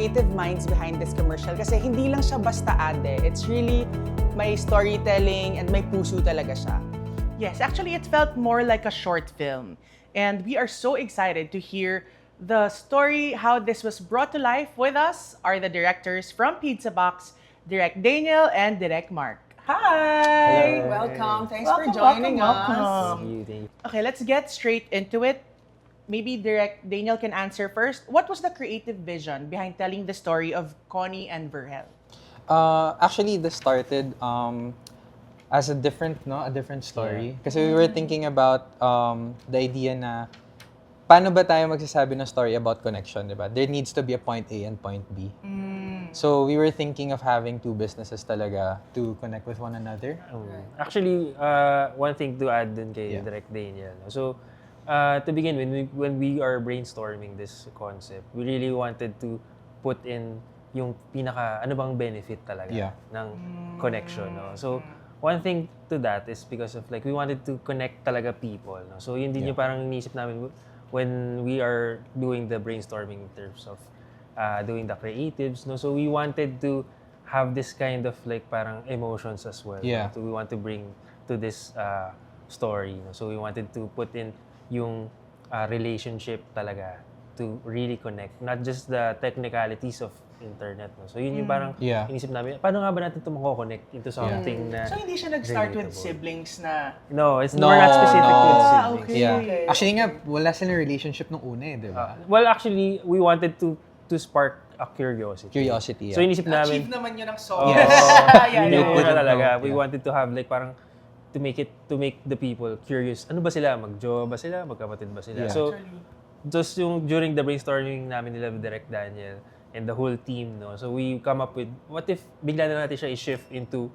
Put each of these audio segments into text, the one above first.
creative minds behind this commercial kasi hindi lang siya basta ade. It's really may storytelling and may puso talaga siya. Yes, actually, it felt more like a short film. And we are so excited to hear the story, how this was brought to life. With us are the directors from Pizza Box, Direct Daniel and Direct Mark. Hi! Hello. Welcome. Thanks Welcome, for joining welcome, us. welcome. Thank you. Okay, let's get straight into it. Maybe Direct Daniel can answer first. What was the creative vision behind telling the story of Connie and Verhel? Actually, this started as a different story. Kasi we were thinking about the idea na paano ba tayo magsasabi ng story about connection, di ba? There needs to be a point A and point B. So we were thinking of having two businesses talaga to connect with one another. Actually, one thing to add dun kay Direct Daniel. So, to begin with, when we are brainstorming this concept, we really wanted to put in yung ano bang benefit talaga ng connection. No? So, one thing to that is because of we wanted to connect talaga people. No? So, yun din yung parang inisip namin when we are doing the brainstorming in terms of doing the creatives. No? So, we wanted to have this kind of parang emotions as well. Yeah. No? So, we want to bring to this story. No? So, we wanted to put in yung relationship talaga to really connect. Not just the technicalities of internet. No? So, yun yung parang inisip namin, paano nga ba natin ito mako-connect into something na So, hindi siya nag-start with relatable? siblings na... No, it's more not specific with siblings. okay. Yeah. Actually nga, wala silang relationship nung una di ba? Well, actually, we wanted to spark a curiosity. Curiosity, So, inisip namin, Achieve naman yun ang song. Yes. yun yung Yeah. una talaga. We Yeah. wanted to have parang to make the people curious. Ano ba sila? Mag-jowa ba sila? Magkapatid ba sila? Yeah. So, just yung during the brainstorming namin nila with Direct Daniel and the whole team, no? So, we come up with, what if bigla na natin siya i-shift into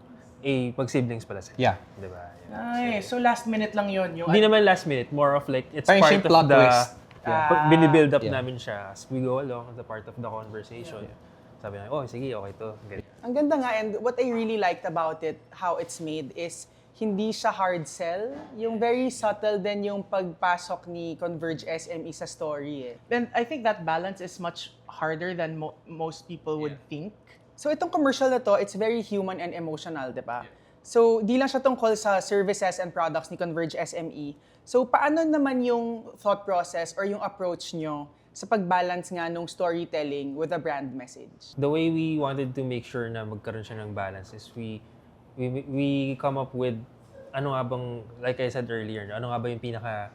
pag-siblings pala sila? Yeah. Diba? Nice. So, last minute lang yun. Yung Hindi naman last minute, more of it's Parang part siyang of plot the twist. binibuild up Yeah. namin siya as we go along, as a part of the conversation. Sabi namin, oh, sige, okay to. Ganyan. Ang ganda nga, and what I really liked about it, how it's made, is hindi siya hard sell. Yung very subtle din yung pagpasok ni Converge SME sa story eh. And I think that balance is much harder than most people would think. So itong commercial na to, it's very human and emotional, di ba? So di lang siya tungkol sa services and products ni Converge SME. So paano naman yung thought process or yung approach nyo sa pag-balance nga nung storytelling with a brand message? The way we wanted to make sure na magkaroon siya ng balance is we come up with ano nga bang, like I said earlier, ano nga ba yung pinaka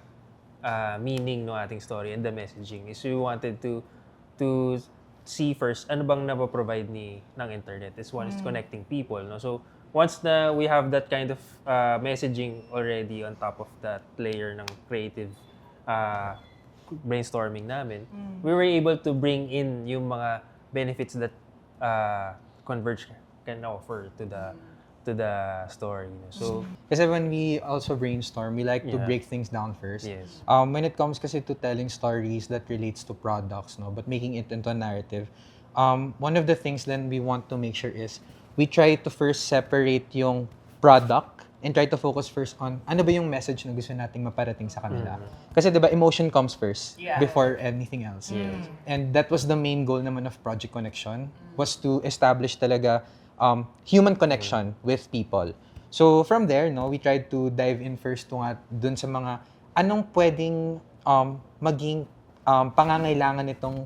meaning ng ating story and the messaging is we wanted to see first ano bang napaprovide ng internet. This one is connecting people. No? So once na we have that kind of messaging already on top of that layer ng creative brainstorming namin, we were able to bring in yung mga benefits that Converge can offer to the story. So, Kasi when we also brainstorm, we like to Yeah. break things down first. Yes. When it comes kasi to telling stories that relates to products, no, but making it into a narrative, one of the things then we want to make sure is we try to first separate yung product and try to focus first on ano ba yung message na gusto nating maparating sa kanila. Kasi 'di ba emotion comes first before anything else. And that was the main goal naman of Project Connection, was to establish talaga human connection with people. So from there, no, we tried to dive in first dun sa mga anong pwedeng maging pangangailangan nitong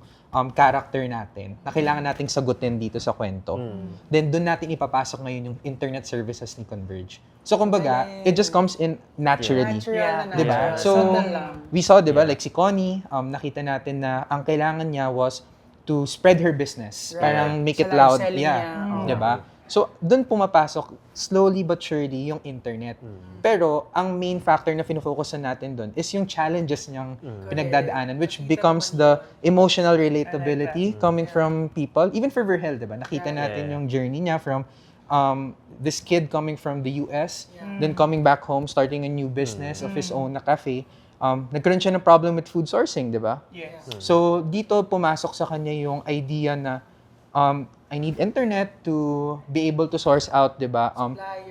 character natin na kailangan nating sagutin dito sa kwento. Then dun natin ipapasok ngayon yung internet services ni Converge. So kumbaga, it just comes in naturally. Natural na Diba? natural. So, Sundan lang. we saw, diba, like si Connie, nakita natin na ang kailangan niya was to spread her business. Right. Parang make Sa it loud. live selling Yeah. niya. Diba? So, doon pumapasok slowly but surely yung internet. Pero, ang main factor na fino-focusan natin doon is yung challenges niyang pinagdadaanan, which becomes the emotional relatability coming from people. Even for Verhel, diba? Nakita natin yung journey niya from this kid coming from the US, then coming back home, starting a new business of his own na cafe. Nagkaroon siya ng problem with food sourcing, di ba? Yes. So, dito pumasok sa kanya yung idea na I need internet to be able to source out, di ba?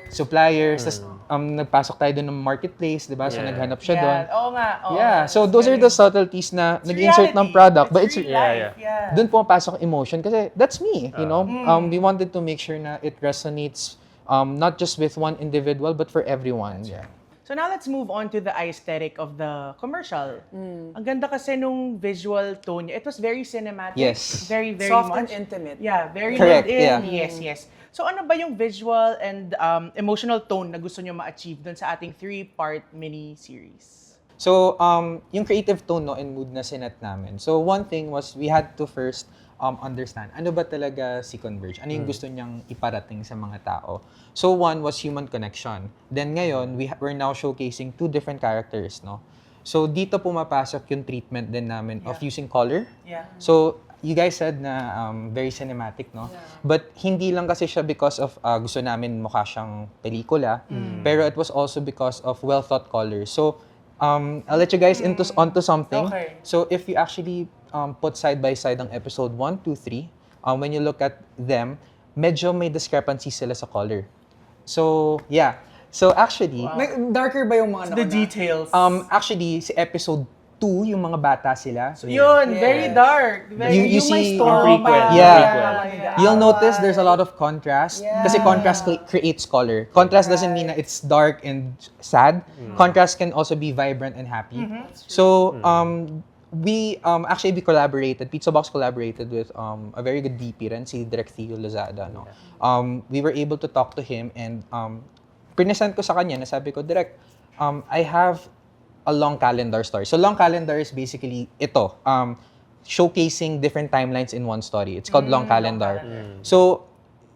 suppliers, tas, nagpasok tayo doon ng marketplace, di ba? So, Yeah. naghanap siya doon. Oo nga. oo Yeah, nga. so those are the subtleties na nag-insert ng product, but it's real Yeah, life. Yeah. doon pumapasok emotion kasi that's me, you know. We wanted to make sure na it resonates not just with one individual but for everyone. Yeah. So now let's move on to the aesthetic of the commercial. Ang ganda kasi nung visual tone niya. It was very cinematic. Yes. Very, very Soft much. and intimate. Yeah, very Correct, lived in. yeah. Yes, yes. So ano ba yung visual and emotional tone na gusto nyo ma-achieve dun sa ating 3-part mini-series? So, yung creative tone no, and mood na sinet namin. So, one thing was we had to first understand ano ba talaga si Converge? Ano yung gusto niyang iparating sa mga tao? So, one was human connection. Then ngayon, we're now showcasing 2 different characters, no? So, dito pumapasok yung treatment din namin of using color. Yeah. So, you guys said na very cinematic, no? But hindi lang kasi siya because of gusto namin mukha siyang pelikula, pero it was also because of well-thought colors. So, I'll let you guys onto something. Okay. So, if you actually put side by side ang episode 1, 2, 3, when you look at them, medyo may discrepancy sila sa color. So, yeah. So, actually, Darker ba yung mga The nauna? details. actually, si episode 2, yung mga bata sila. So, Yun, Yes. very dark. Very, You yung may see- storm. Prequel. Yeah. You'll notice there's a lot of contrast. Kasi contrast creates color. Contrast doesn't mean that it's dark and sad. Contrast can also be vibrant and happy. So, we collaborated, Pizza Box collaborated with a very good DP rin, si Direk Theo Lozada. No? We were able to talk to him and present ko sa kanya, nasabi ko, Direk, I have a long calendar story. So, long calendar is basically ito. Showcasing different timelines in one story. It's called Long Calendar. So,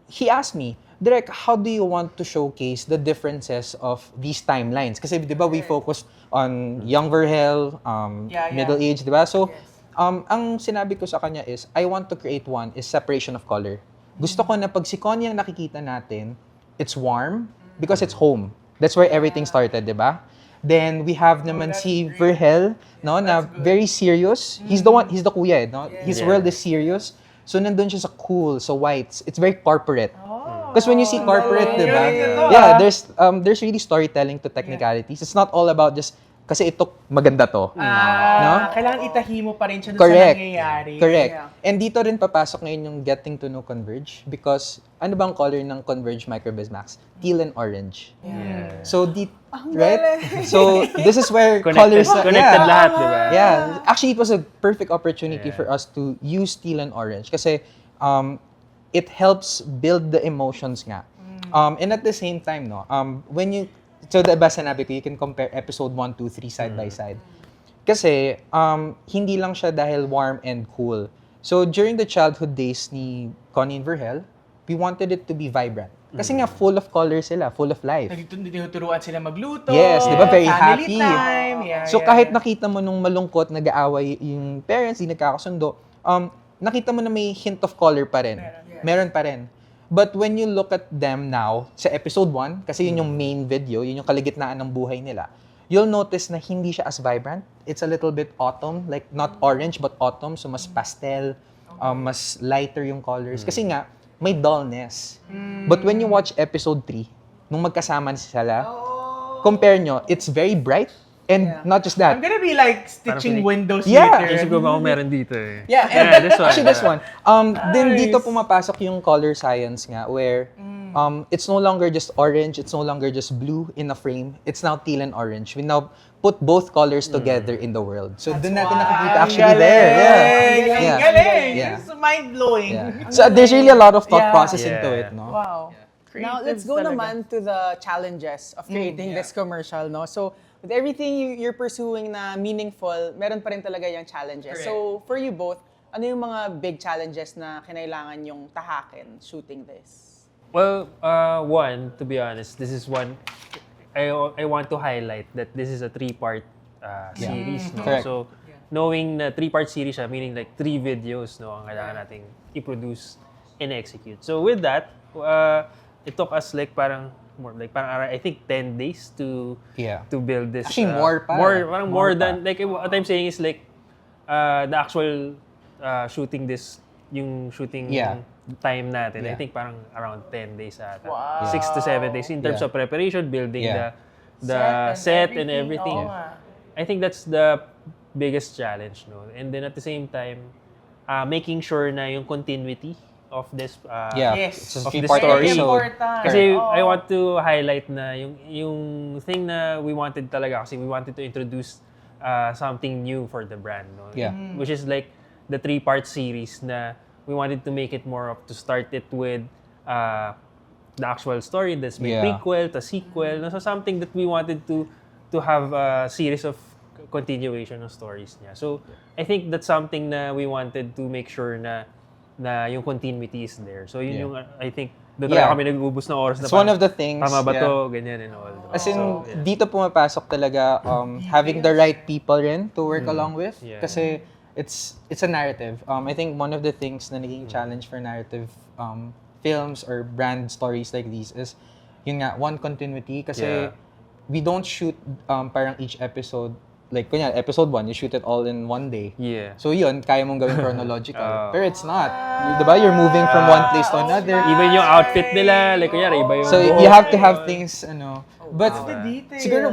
he asked me, Direk, how do you want to showcase the differences of these timelines? Kasi, di ba, we focus on young Verhel, middle age, di ba? So, ang sinabi ko sa kanya is, I want to create one is separation of color. Gusto ko na pag si Connie ang nakikita natin, it's warm because it's home. That's where everything started, di ba? Then we have naman si Verhel, no, na very serious. He's the kuya, no? His world is serious. So nandun siya sa cool, sa whites. It's very corporate. Because when you see corporate, di ba? Yeah, there's really storytelling to technicalities. It's not all about just kasi ito maganda to. No? Kailangan itahi mo pa rin siya doon Correct. sa nangyayari. Correct. Yeah. And dito rin papasok ngayon yung getting to know Converge because ano bang color ng Converge Microbiz Max? Teal and orange. So, right? So, this is where colors... Connected lahat, di ba? Yeah. Actually, it was a perfect opportunity for us to use teal and orange kasi it helps build the emotions nga. And at the same time, no, when you... So, diba sanabi ko, you can compare episode 1, 2, 3 side by side. Kasi, hindi lang siya dahil warm and cool. So, during the childhood days ni Connie and Verhel, we wanted it to be vibrant. Kasi nga, full of colors sila, full of life. Tinuturuan sila magluto. Yes, di ba? Very family happy. time. Yeah, So, yeah, kahit yeah. nakita mo nung malungkot, nag-aaway yung parents, di nagkakasundo, nakita mo na may hint of color pa rin. Meron pa rin. But when you look at them now, sa episode 1, kasi yun yung main video, yun yung kaligitnaan ng buhay nila, you'll notice na hindi siya as vibrant. It's a little bit autumn, like not orange, but autumn. So, mas pastel, mas lighter yung colors. Kasi nga, may dullness. But when you watch episode 3, nung magkasama sila, compare nyo, it's very bright. And not just that. I'm gonna be like stitching Parang windows Yeah. later. Isip ko ba kung meron dito eh. Yeah, this one. actually this one. Then dito pumapasok yung color science nga where it's no longer just orange, it's no longer just blue in a frame. It's now teal and orange. We now put both colors together in the world. So doon natin nakikita actually there. Yeah. Galing. Yeah. It's mind-blowing. Yeah. So there's really a lot of thought Yeah. process into Yeah. it, no? Wow. Now, let's Creatives go talaga. naman to the challenges of creating this commercial, no? So, with everything you're pursuing na meaningful, meron pa rin talaga yung challenges. So, for you both, ano yung mga big challenges na kinailangan yung tahakin shooting this? Well, one, to be honest, this is one, I want to highlight that this is a 3-part series. No? Correct. So, knowing na 3-part series siya, meaning like 3 videos, no, ang kailangan nating i-produce and execute. So, with that, it took us like parang I think 10 days to build this. Actually, more pa. More than like what I'm saying is like the actual shooting this yung shooting time natin, I Yeah. think parang around 10 days ata. Wow. 6 to 7 days in terms Yeah. of preparation, building Yeah. the set and everything. Oo nga. I think that's the biggest challenge, no? And then at the same time, making sure na yung continuity of this Yeah. Yes. It's a Of the 3-part story. episode. Important. Kasi Oo. I want to highlight na yung thing na we wanted talaga kasi we wanted to introduce something new for the brand, no? Yeah. Which is like the 3-part series na we wanted to make it more of to start it with the actual story that's may Yeah. prequel to sequel, no? So something that we wanted to have a series of continuation of stories niya. So I think that's something na we wanted to make sure na yung continuity is there. So yun Yeah. yung I think doon Yeah. talaga kami nag-uubos ng oras na It's one of the things. tama ba yeah. to, ganyan and all. As in, So, yeah. dito pumapasok talaga having the right people rin to work along with. Yeah. Kasi it's a narrative. I think one of the things na naging challenge for narrative films or brand stories like these is, yun nga, one continuity. Kasi Yeah. we don't shoot parang each episode, like kunya episode 1, you shoot it all in one day. Yeah. So yun, kaya mong gawin chronological. Pero it's not. Diba? You're moving from one place to another. Even yung outfit nila, like kunyari, iba yung So you have to have things, but The details. siguro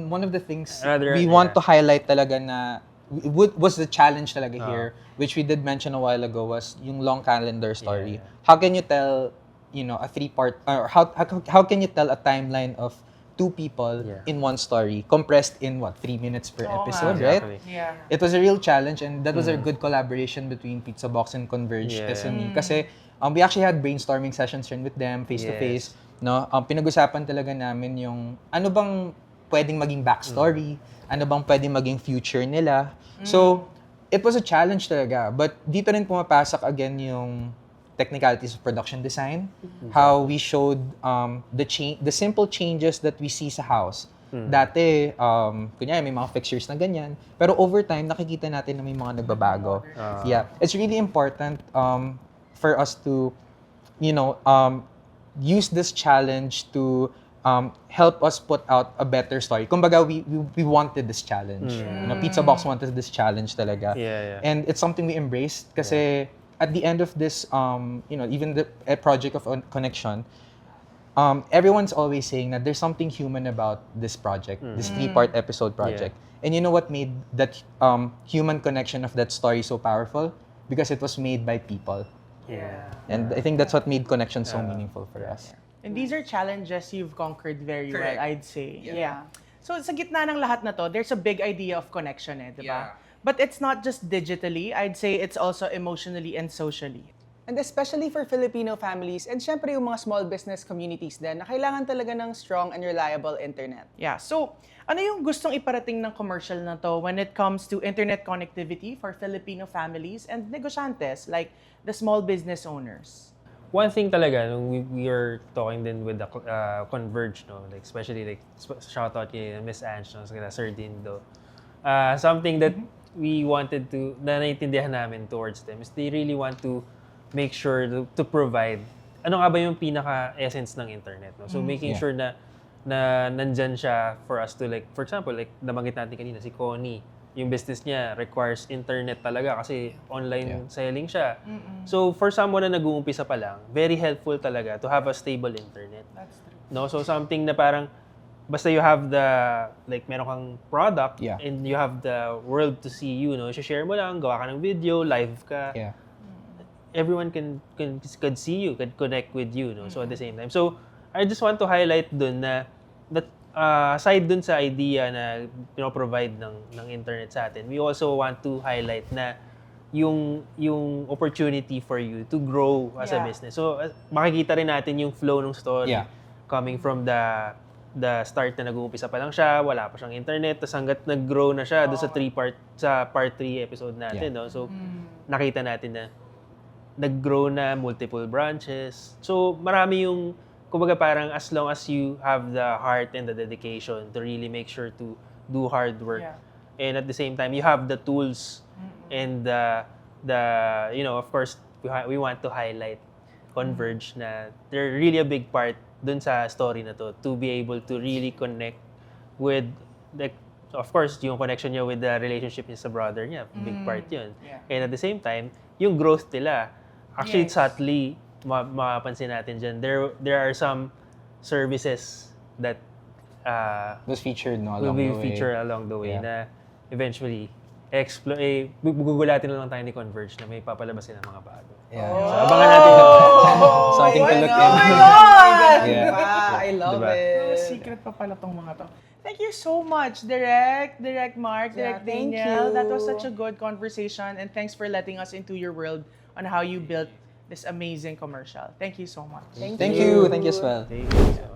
one of the things Another- we want yeah. to highlight talaga na was the challenge talaga here, which we did mention a while ago, was yung long calendar story. Yeah. How can you tell, a 3-part, or how can you tell a timeline of 2 people Yeah. in one story, compressed in 3 minutes per Oo nga. episode, right? Exactly. Yeah. It was a real challenge, and that was a good collaboration between Pizza Box and Converge Yeah. SME. Kasi we actually had brainstorming sessions rin with them face to face. No, pinag-usapan talaga namin yung ano bang pwedeng maging backstory, ano bang pwedeng maging future nila. So it was a challenge talaga, but dito rin pumapasok again yung technicalities of production design, how we showed the simple changes that we see sa house. Dati, kunyari may mga fixtures na ganyan, pero over time, nakikita natin na may mga nagbabago. Yeah, it's really important for us to, use this challenge to help us put out a better story. Kumbaga, we wanted this challenge. Pizza Box wanted this challenge talaga. Yeah. And it's something we embraced kasi at the end of this, even a project of connection, everyone's always saying that there's something human about this project, this 3-part episode project. And you know what made that human connection of that story so powerful? Because it was made by people. Yeah. And I think that's what made connection so meaningful for us. And these are challenges you've conquered very Correct. well, I'd say. Yeah. So sa gitna ng lahat na to, there's a big idea of connection di ba? Yeah. But it's not just digitally, I'd say it's also emotionally and socially. And especially for Filipino families and syempre yung mga small business communities din na kailangan talaga ng strong and reliable internet. Yeah. So, ano yung gustong iparating ng commercial na to when it comes to internet connectivity for Filipino families and negosyantes like the small business owners? One thing talaga, nung we were talking din with the Converge, no? Like, especially, like, shout out kay Miss Ange, no? Kay Sir Dindo. Something that we wanted to, na naiintindihan namin towards them is they really want to make sure to provide, ano nga ba yung pinaka-essence ng internet, no? So, making Yeah. sure na nandyan siya for us to, like, for example, like, nabanggit natin kanina, si Connie, yung business niya requires internet talaga kasi online selling siya. So, for someone na nag-uumpisa pa lang, very helpful talaga to have a stable internet. That's true. No? So, something na parang, basta you have the, like, meron kang product Yeah. and you have the world to see you, no? Share mo lang, gawa ka ng video, live ka. Yeah. Everyone can see you, can connect with you, no? So, at the same time. So, I just want to highlight dun na that aside dun sa idea na provide ng internet sa atin, we also want to highlight na yung opportunity for you to grow as a Yeah. business. So, makikita rin natin yung flow ng story Yeah. coming from the start na nag-uumpisa pa lang siya, wala pa siyang internet, tapos hanggat nag-grow na siya doon sa part 3 episode natin, no? So, nakita natin na nag-grow na multiple branches. So, marami yung, kumbaga parang as long as you have the heart and the dedication to really make sure to do hard work. Yeah. And at the same time, you have the tools and of course, we want to highlight Converge na they're really a big part dun sa story na to be able to really connect with, like, of course, yung connection niya with the relationship niya sa brother niya, big part yun. Yeah. And at the same time, yung growth nila, actually, Yes. subtly, mapapansin natin dyan, there are some services that Was featured no will along be the way. featured along the way Yeah. na eventually, gugulatin na lang tayo ni Converge na may papalabasin ng mga bago. Yeah. So, abangan natin yun. Something to look Oh in. my God! Yeah. Diba? I love Diba? it. Secret pa pala tong mga to. Thank you so much, Direct Mark, Yeah, Direct thank Daniel. you. That was such a good conversation, and thanks for letting us into your world on how you built this amazing commercial. Thank you so much. Thank you as well. Thank you so much.